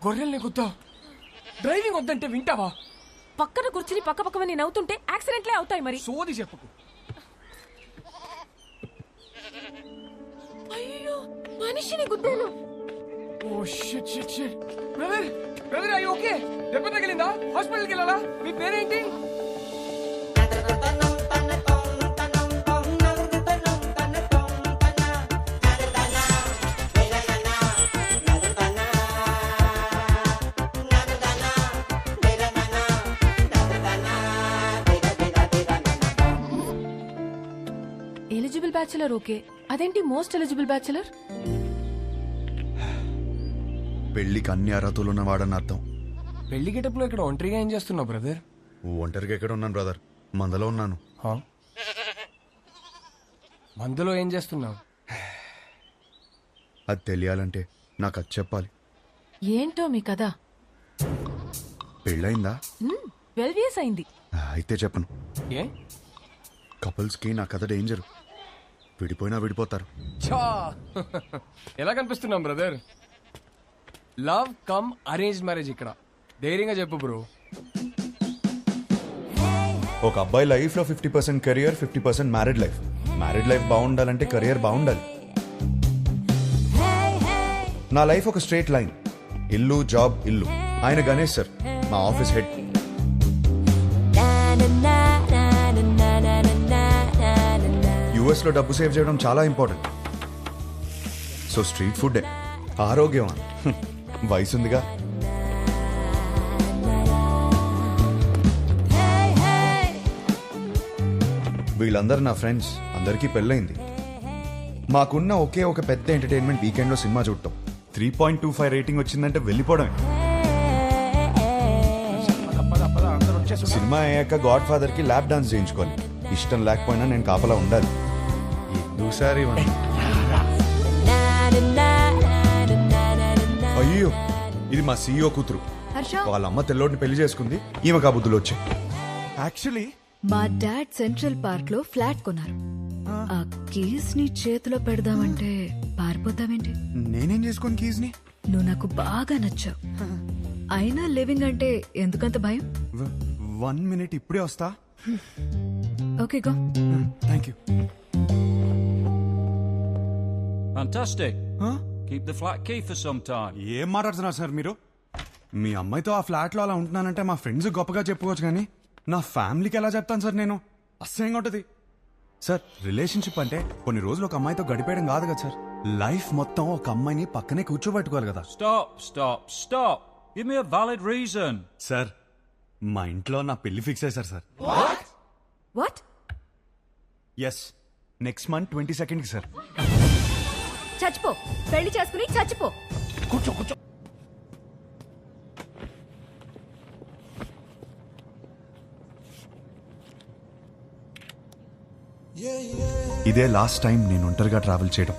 గొర్రెల్ని గుద్దా డ్రైవింగ్ వద్దంటే వింటావా? పక్కన కూర్చుని పక్క పక్కమని నవ్వుతుంటే యాక్సిడెంట్లే అవుతాయి మరి. సోది చెప్పుకు. అయ్యో మనిషిని గుద్దాను. Oh shit shit shit. Brother brother అయ్యి ఓకే? దెబ్బ తగిలిందా? హాస్పిటల్కి వెళ్ళాలా? మీ పేరేంటి? ఎలిజిబుల్ బ్యాచులర్ ఓకే, అదేంటి మోస్ట్ ఎలిజిబుల్ బ్యాచులర్? పెళ్లికి అన్ని అర్హతలు ఉన్నవాడని అర్థం. పెళ్లి గెటప్లో ఇక్కడ ఒంటరిగా ఏం చేస్తున్నావు బ్రదర్? ఒంటరిగా ఎక్కడ ఉన్నాను బ్రదర్, మందలో ఉన్నాను. మందులో ఏం చేస్తున్నావు? అది తెలియాలంటే నాకు అది చెప్పాలి. ఏంటో మీ కదా? పెళ్ళయిందా? 12 years అయింది. అయితే చెప్పను. ఏ? కపుల్స్కి నా కథ డేంజర్. విడిపోయినా విడిపోతారు. చా ఎలా కనిపిస్తున్నాం brother? Love come arrange marriage ఇక్కడ. ధైర్యంగా చెప్పు బ్రో. ఒక అబ్బాయి లైఫ్ లో 50% career, 50% married life. Married life బాగుండాలంటే కెరియర్ బాగుండాలి. నా లైఫ్ ఒక స్ట్రేట్ లైన్. ఇల్లు జాబ్ ఇల్లు. ఆయన గణేష్ సార్, మా ఆఫీస్ హెడ్. యుఎస్ లో డబ్బు సేవ్ చేయడం చాలా ఇంపార్టెంట్. సో స్ట్రీట్ ఫుడ్ ఆరోగ్యం. వయసుందిగా. వీళ్ళందరూ నా ఫ్రెండ్స్. అందరికీ పెళ్ళైంది. మాకున్న ఒకే ఒక పెద్ద ఎంటర్టైన్మెంట్ వీకెండ్ లో సినిమా చూడటం. 3.25 రేటింగ్ వచ్చిందంటే వెళ్ళిపోవడమే. సినిమా అయ్యాక గాడ్ ఫాదర్ కి ల్యాప్ డాన్స్ చేయించుకోవాలి. ఇష్టం లేకపోయినా నేను కాపలా ఉండాలి. ఎందుసారి అయ్యో, ఇది మా సీఈఓ కూతురు. వాళ్ళ అమ్మ తెల్లోడిని పెళ్లి చేసుకుంది. ఈమె కాబుద్దులు వచ్చాయి. యాక్చువల్లీ మా డాడ్ సెంట్రల్ పార్క్ లో ఫ్లాట్ కొన్నారు. ఆ కీస్ ని చేతిలో పెడదామంటే పారిపోతావేంటి? నేనేం చేసుకోను కీస్ ని. నువ్వు నాకు బాగా నచ్చావు. అయినా లివింగ్ అంటే ఎందుకంత భయం? 1 minute ఇప్పుడే వస్తా. Okay go. Thank you. Fantastic. Keep the flat key for some time. ఏం మాట్లాడుతున్నారు సార్ మీరు? మీ అమ్మాయితో ఆ ఫ్లాట్ లో అలా ఉంటున్నానంటే మా ఫ్రెండ్స్ గొప్పగా చెప్పుకోవచ్చు, కానీ నా ఫ్యామిలీకి ఎలా చెప్తాను సార్ నేను? అసహ్యంగా ఉంటుంది సార్. రిలేషన్షిప్ అంటే కొన్ని రోజులు ఒక అమ్మాయితో గడిపేయడం కాదు కదా సార్. లైఫ్ మొత్తం ఒక అమ్మాయిని పక్కనే కూర్చోబెట్టుకోవాలి కదా. Stop. Give me a valid reason. Sir, మా ఇంట్లో నా పెళ్లి ఫిక్స్ అయ్యారు sir. What? Yes, next month 22nd కి సార్. చచ్చిపో. పెళ్లి చేసుకుని చచ్చిపో. కూర్చో కూర్చో. ఇదే లాస్ట్ టైం నేను ఒంటరిగా ట్రావెల్ చేయడం.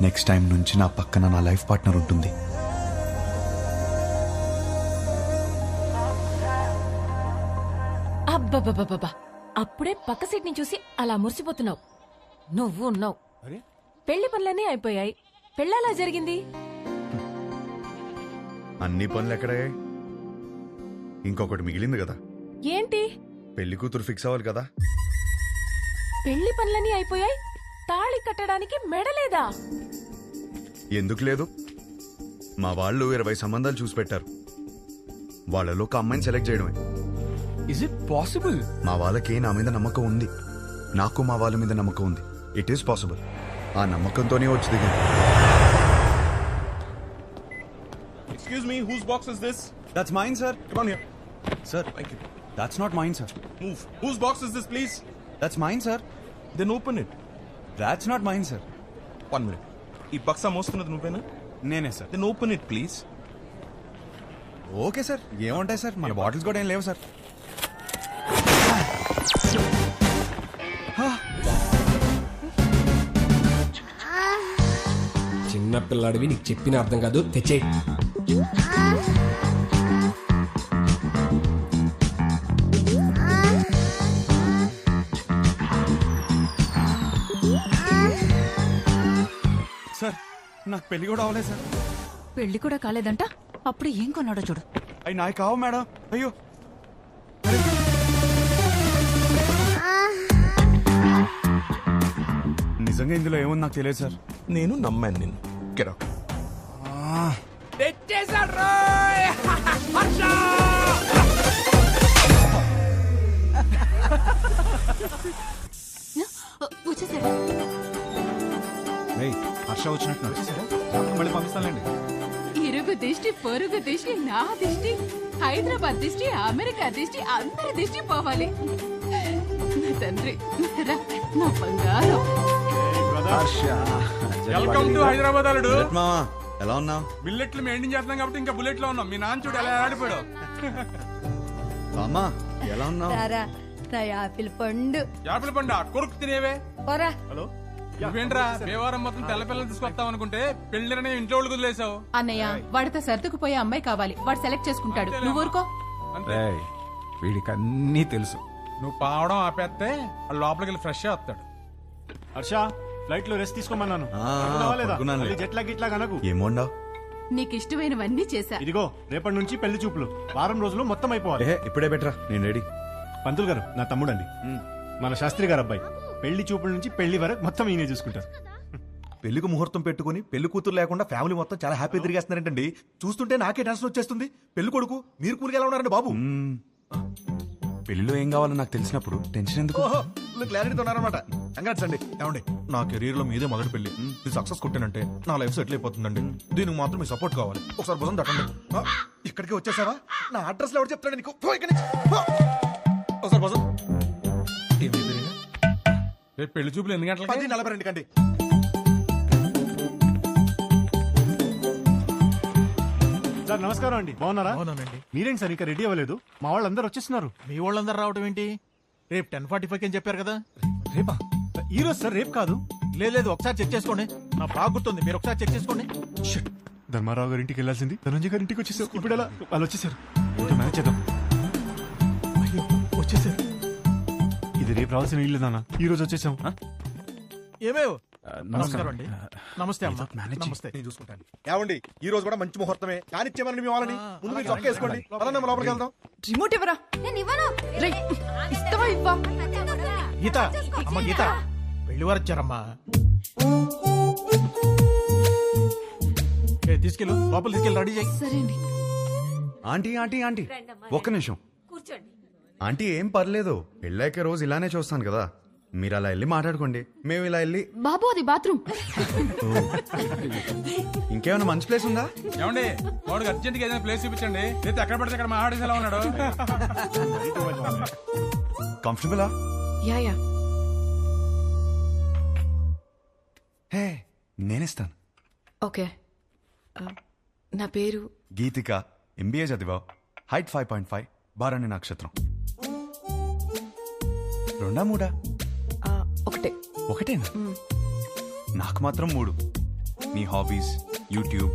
నెక్స్ట్ టైం నుంచి నా పక్కన నా లైఫ్ పార్ట్నర్ ఉంటుంది. అబ్బబ్బబ్బబ్బా, అప్పుడే పక్క సీట్ ని చూసి అలా మురిసిపోతున్నావు. నువ్వు ఉన్నావు. పెళ్లి పనులన్నీ అయిపోయాయి. పెళ్ళలా జరిగింది. అన్ని పనులు ఎక్కడయ్యాయి? ఇంకొకటి మిగిలింది కదా. ఏంటి? పెళ్లి కూతురు ఫిక్స్ అవ్వాలి కదా. పెళ్లి పనులన్నీ అయిపోయాయి. తాళి కట్టడానికి మెడలేదా? ఎందుకు లేదు? మా వాళ్ళు 20 సంబంధాలు చూసి పెట్టారు. వాళ్ళలో ఒక అమ్మాయిని సెలెక్ట్ చేయడమే. Is it possible? మా వాళ్ళకి నా మీద నమ్మకం ఉంది. నాకు మా వాళ్ళ మీద నమ్మకం ఉంది. It is possible. ఆ నమ్మకంతోనే వచ్చి దిగింది. Excuse me, whose box is this? That's mine, sir. Come on here. Sir, Thank you. that's not mine, sir. Move. Whose box is this, please? That's mine, sir. Then open it. That's not mine, sir. 1 minute. ఈ బక్సా మోస్తున్నది నువ్వేనా? నేనే sir. Then open it, please. Okay sir, ఏముంటాయి sir, మన bottles కూడా ఏం లేవు sir. చిన్న పిల్లాడివి, నీకు చెప్పిన అర్థం కాదు. తెచ్చే. సార్, నాకు పెళ్లి కూడా అవ్వలేదు సార్. పెళ్లి కూడా కాలేదంట. అప్పుడు ఏం కొన్నాడో చూడు. అవి నాయి కావు మేడం. అయ్యో నిజంగా ఇందులో ఏముంది నాకు తెలియదు సార్. నేను నమ్మాను నిన్ను. Get out. వచ్చేసాడా? హర్ష వచ్చినట్టు మళ్ళీ పంపిస్తానండి. ఇరుగు దిష్టి, పొరుగు దిష్టి, నా దిష్టి, హైదరాబాద్ దిష్టి, అమెరికా దిష్టి, అందరి దిష్టి పోవాలి. నా తండ్రి, రా, నా బంగారం. వెల్కమ్ టు హైదరాబాద్ అల్లుడు. మామా ఎలా ఉన్నావు? బిల్లెట్లు మెయింటైన్ చేస్తున్నాం కాబట్టి ఇంకా బుల్లెట్ లో ఉన్నాం. మీ నాన్న చూడు ఎలా ఆడిపోయాడు. అమ్మా ఎలా ఉన్నావు? నా యాపిల్ పండు. యాపిల్ పండు కొరుకు తినేవే. పోరా. హలో నువ్వేంట్రా దేవారం మొత్తం తెల్ల పిల్లలు తీసుకొస్తావు అనుకుంటే పెళ్లిరనే ఇంట్లో వాళ్ళు వదిలేసావు. అన్నయ్య, వాడితో సర్దుకుపోయే అమ్మాయి కావాలి. వాడు సెలెక్ట్ చేసుకుంటాడు. నువ్వు ఊరుకో. వీడికి అన్నీ తెలుసు. నువ్వు పావడం ఆపేస్తే లోపలికి వెళ్ళి ఫ్రెష్ వస్తాడు. హర్ష ఫ్లైట్ లో రెస్ట్ తీసుకోమన్నాను. జెట్లా గిట్లా కనకు. ఏమోండావు? నీకు ఇష్టమైనవన్నీ చేశా. ఇదిగో రేపటి నుంచి పెళ్లి చూపులు. వారం రోజులు మొత్తం అయిపోవాలి. ఇప్పుడే బెటరా, నేను రెడీ. పంతులు గారు నా తమ్ముడండి, మన శాస్త్రి గారు అబ్బాయి. పెళ్లి చూపుల నుంచి పెళ్లి వరకు మొత్తం ఈయనే చూసుకుంటారు. పెళ్లికి ముహూర్తం పెట్టుకుని పెళ్లి కూతురు లేకుండా ఫ్యామిలీ మొత్తం చాలా హ్యాపీ తిరిగేస్తున్నారంటండి. చూస్తుంటే నాకే టెన్షన్ వచ్చేస్తుంది. పెళ్లి కొడుకు మీరు కూలికి ఎలా ఉన్నారండి బాబు? పెళ్లిలో ఏం కావాలో నాకు తెలిసినప్పుడు టెన్షన్ ఎందుకు? క్లారిటీతో ఉన్నారనమాట. కంగ్రాట్స్ అండి. ఏమండి నా కెరీర్ లో మీదే మొదటి పెళ్లి. ఇది సక్సెస్ కొట్టానంటే నా లైఫ్ సెటిల్ అయిపోతుందండి. దీనికి మాత్రం మీ సపోర్ట్ కావాలి. ఒకసారి భుజం తట్టండి. ఇక్కడికి వచ్చేసావా? నా అడ్రస్ లో ఎవరు చెప్తాడు నీకు? పో ఇక్కడి నుంచి. ఒకసారి భుజం. రేపు పెళ్లి చూపులు ఎన్ని గంటలకి? 10:42 కండి. సార్ నమస్కారం అండి, బాగున్నారా? మీరేంటి సార్ ఇంకా రెడీ అవ్వలేదు? మా వాళ్ళందరూ వచ్చేస్తున్నారు. మీ వాళ్ళందరూ రావడం ఏంటి? రేపు 10:45 అని చెప్పారు కదా. రేపా? ఈ రోజు సార్, రేపు కాదు. లేదు ఒకసారి చెక్ చేసుకోండి. నా బాగా గుర్తుంది, మీరు ఒకసారి చెక్ చేసుకోండి. ధర్మారావు గారి ఇంటికి వెళ్ళాల్సింది ధనంజయ్ గారి ఇంటికి వచ్చేసారు. ఇప్పుడు ఎలా? వాళ్ళు వచ్చేసారు. మేనేజ్ చేద్దాం. అయ్యో వచ్చేసారు. ఇది రేపు రావాల్సిన ఇల్లు నాన్న, ఈ రోజు వచ్చేసాం. ఏమేవ్? నమస్కారం అండి. నమస్తే అమ్మా. నమస్తే. నేను చూసుకుంటాను. ఏమండి ఈ రోజు కూడా మంచి ముహూర్తమే. కానిచ్చేమని మీ వాళ్ళని ముందు మీరు చొక్క వేసుకోండి. పదండి లోపలికి వెళ్దాం. రిమోట్ ఇవ్వరా. ఇస్తావా ఇవ్వా? గీత, అమ్మ గీత, పెళ్లి వారు వచ్చారమ్మా. తీసుకెళ్ళు, లోపల తీసుకెళ్ళి రెడీ చేయి. సరే అండి. ఆంటీ ఆంటీ ఆంటీ ఒక్క నిమిషం. ఆంటీ ఏం పర్లేదు, పెళ్ళాక రోజు ఇలానే చూస్తాను కదా. మీరు అలా వెళ్ళి మాట్లాడుకోండి, మేము ఇలా వెళ్ళి. బాబు, అది బాత్రూమ్. ఇంకేమైనా మంచి ప్లేస్ ఉందా? ఏమండి వాడికి అర్జెంట్ గా ఏదైనా ప్లేస్ చూపించండి. లేదా ఎక్కడ పడితే అక్కడ మా ఆడేసి ఎలా ఉన్నాడు. కంఫర్టబులా? Yeah yeah. హే నేనిస్తాను. ఓకే. నా పేరు గీతిక, ఎంబీఏ చదివావు, హైట్ 5.5, బారాణి నక్షత్రం. 2 3? ఒకటే. ఒకటేనా? నాకు మాత్రం 3. మీ హాబీస్ యూట్యూబ్,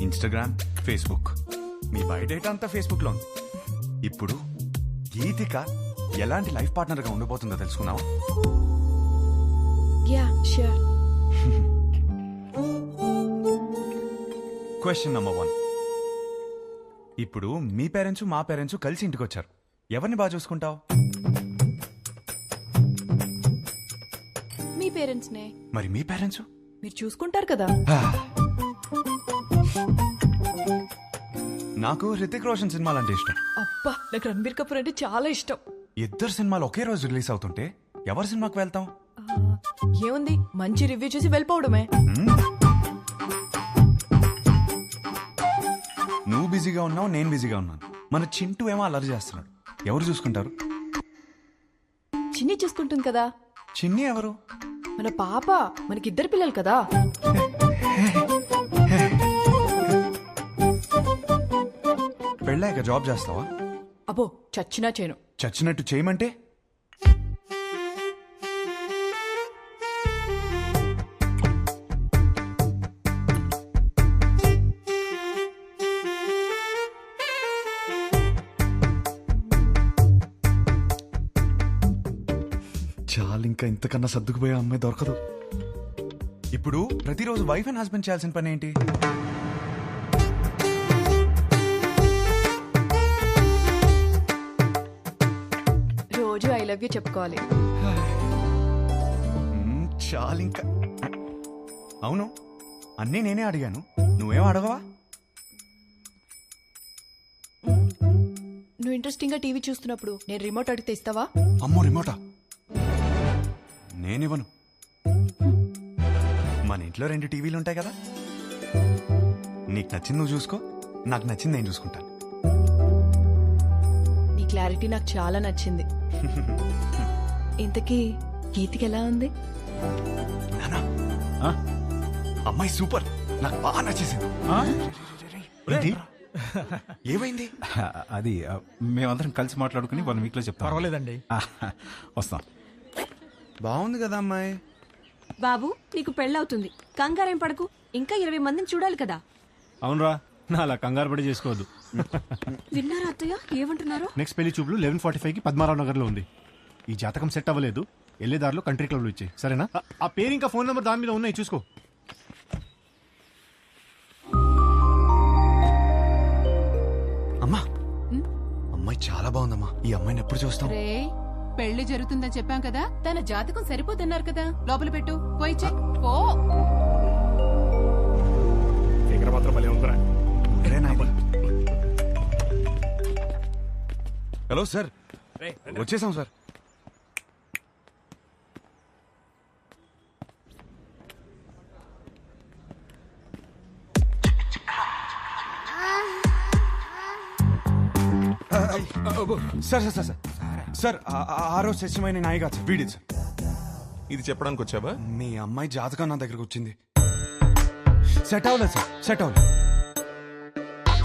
ఇన్స్టాగ్రామ్, ఫేస్బుక్. మీ బయోడేటా అంతా ఫేస్బుక్ లో ఉంది. ఇప్పుడు గీతిక ఎలాంటి లైఫ్ పార్ట్నర్ గా ఉండబోతుందో తెలుసుకున్నావా? Yeah sure. Question number 1. ఇప్పుడు మీ పేరెంట్స్ మా పేరెంట్స్ కలిసి ఇంటికి వచ్చారు. ఎవరిని బాగా చూసుకుంటావు? మీ పేరెంట్స్ నే. మరి మీ పేరెంట్స్? మీరు చూసుకుంటారు కదా. నాకు హృతిక్ రోషన్ సినిమాలు అంటే ఇష్టం. అబ్బా, నాకు రణబీర్ కపూర్ అంటే చాలా ఇష్టం. ఇద్దరు సినిమాలు ఒకే రోజు రిలీజ్ అవుతుంటే ఎవరి సినిమాకి వెళ్తాం? ఏముంది, మంచి రివ్యూ చూసి వెళ్ళిపోవడమే. నువ్వు బిజీగా ఉన్నావు, నేను బిజీగా ఉన్నాను. మన చింటూ ఏమో అల్లరి చేస్తున్నాడు. ఎవరు చూసుకుంటారు? చిన్ని చూసుకుంటుంది కదా. చిన్ని ఎవరు? మన పాప. మనకిద్దరు పిల్లలు కదా. పెళ్ళాక జాబ్ చేస్తావా? అబ్బో, చచ్చినా చేయను. చచ్చినట్టు చేయమంటే? చాలు, ఇంకా ఇంతకన్నా సర్దుకుపోయే అమ్మాయి దొరకదు. ఇప్పుడు ప్రతిరోజు వైఫ్ అండ్ హస్బెండ్ చేయాల్సిన పని ఏంటి? లవ్ యూ చెప్పుకోవాలి. చాలు ఇంకా. అవును, అన్నీ నేనే అడిగాను, నువ్వేం అడగవా? నువ్వు ఇంట్రెస్టింగ్ గా టీవీ చూస్తున్నప్పుడు నేను రిమోట్ అడిగితే ఇస్తావా? అమ్మో, రిమోటా? నేనివ్వను. మన ఇంట్లో 2 టీవీలు ఉంటాయి కదా, నీకు నచ్చింది నువ్వు చూసుకో, నాకు నచ్చింది నేను చూసుకుంటాను. నీ క్లారిటీ నాకు చాలా నచ్చింది. ఇంతకీ గీతికి ఎలా ఉంది? నానా, అమ్మాయి సూపర్, నాకు బాగా నచ్చేసింది. ఏమైంది? అది మేమందరం కలిసి మాట్లాడుకుని 1 వీక్ లో చెప్తాం. పర్వాలేదండి. వస్తాం. బాగుంది కదా అమ్మాయి. బాబు నీకు పెళ్ళవుతుంది, కంగారేం పడకు, ఇంకా 20 మందిని చూడాలి కదా. అవునరా, నా అలా కంగారు పడి చేసుకోవద్దు. విన్నారా అత్తయ్య ఏమంటున్నారు? నెక్స్ట్ పెళ్లి చూపులు 11:45కి పద్మారావు నగర్ లో ఉంది. ఈ జాతకం సెట్ అవ్వలేదు, వెళ్ళేదారిలో కంట్రీ క్లబ్ లో ఇచ్చాయి, సరేనా? ఆ పేరు ఇంకా ఫోన్ నెంబర్ దాని మీద ఉన్నాయి, చూసుకో. అమ్మా, అమ్మాయి చాలా బాగుందమ్మా. ఈ అమ్మాయిని ఎప్పుడు చూస్తాం? రే పెళ్లి జరుగుతుందని చెప్పాం కదా, తన జాతకం సరిపోతున్నారు కదా, లోపల పెట్టు, పోయి చెక్ పో. హలో సార్, వచ్చేసాం sir. Sir sir sir sir sir, ఆ రోజు సత్యమైన నాయి కాదు సార్, వీడిది సార్. ఇది చెప్పడానికి వచ్చావా? మీ అమ్మాయి జాతకం నా దగ్గరకు వచ్చింది. సెట్ అవ్వలేదు సార్, సెట్ అవ్వలేదు.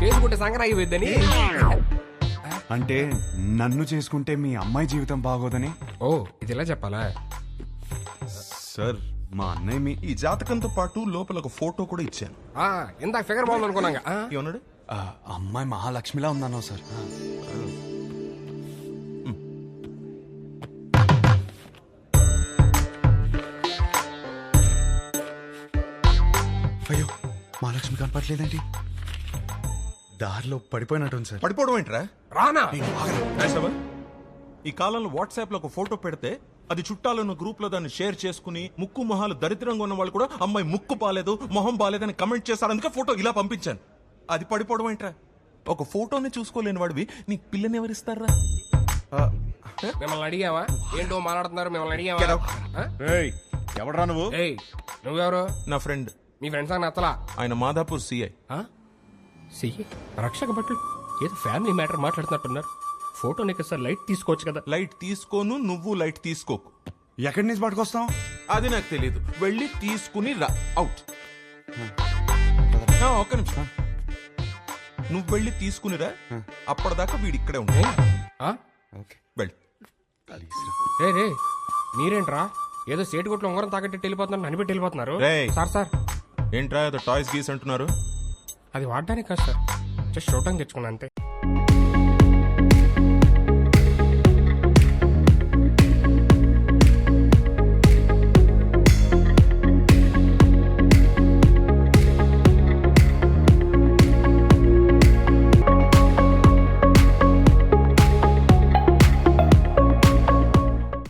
చేసుకుంటే సంగతి అయిపోద్దని. అంటే నన్ను చేసుకుంటే మీ అమ్మాయి జీవితం బాగోదని. ఓ, ఇది ఇలా చెప్పాలా? సార్, మా అన్నయ్య మీ ఈ జాతకంతో పాటు లోపల ఒక ఫోటో కూడా ఇచ్చాను. ఇందాక ఫిగర్ బాగుంది అనుకున్నాగా. ఏమన్నాడు? అమ్మాయి మహాలక్ష్మిలా ఉందన్నా సార్. అయ్యో, మహాలక్ష్మి కనపట్లేదండి. దారిలో పడిపోయినట్టుంది సార్. పడిపోవడం ఏంట్రా? రానా రాసావా? ఈ కాలంలో వాట్సాప్ లో ఒక ఫోటో పెడితే అది చుట్టాలను గ్రూప్ లో దాన్ని షేర్ చేసుకుని ముక్కు మొహాలు దరిద్రంగా ఉన్న వాళ్ళు కూడా అమ్మాయి ముక్కు బాలేదు, మొహం బాలేదని కమెంట్ చేశారు. అందుకే ఫోటో ఇలా పంపించాను. అది పడిపోవడం ఏంట్రా? ఒక ఫోటోని చూసుకోలేని వాడివి నీకు పిల్లని ఎవరిస్తారా? మిమ్మల్ని అడిగావా? ఏంటో మాట్లాడుతున్నారు, మిమ్మల్ని అడిగావా? ఎవడరా నువ్వు? ఏయ్, నువ్వెవరు? నా ఫ్రెండ్. మీ ఫ్రెండ్స్ అని నచ్చలా? ఆయన మాదాపూర్ సిఐ. సిఏ రక్షక భటులు ఏదో ఫ్యామిలీ మ్యాటర్ మాట్లాడుతున్నట్టున్నారు. ఫోటో నీకు సార్ లైట్ తీసుకోవచ్చు కదా. లైట్ తీసుకోను, నువ్వు లైట్ తీసుకోకు. ఎక్కడి నుంచి పట్టుకొస్తాం? అది నాకు తెలియదు. వెళ్ళి తీసుకుని రా. అవుట్. ఒక్క నిమిషం, నువ్వు వెళ్ళి తీసుకునిరా. అప్పటిదాకా వీడి ఇక్కడే ఉంటాయి. వెళ్ళి. రే రే, మీరేంట్రా ఏదో సేటు కొట్లు ఉంగరం తాకట్టి వెళ్ళిపోతున్నారు, అనిపెట్టి వెళ్ళిపోతున్నారు. సార్ సార్ ఏంట్రా ఏదో టాయ్స్ గీస్ అంటున్నారు? అది వాడడానికి కాదు సార్, జస్ట్ చూడటానికి తెచ్చుకున్నా అంతే.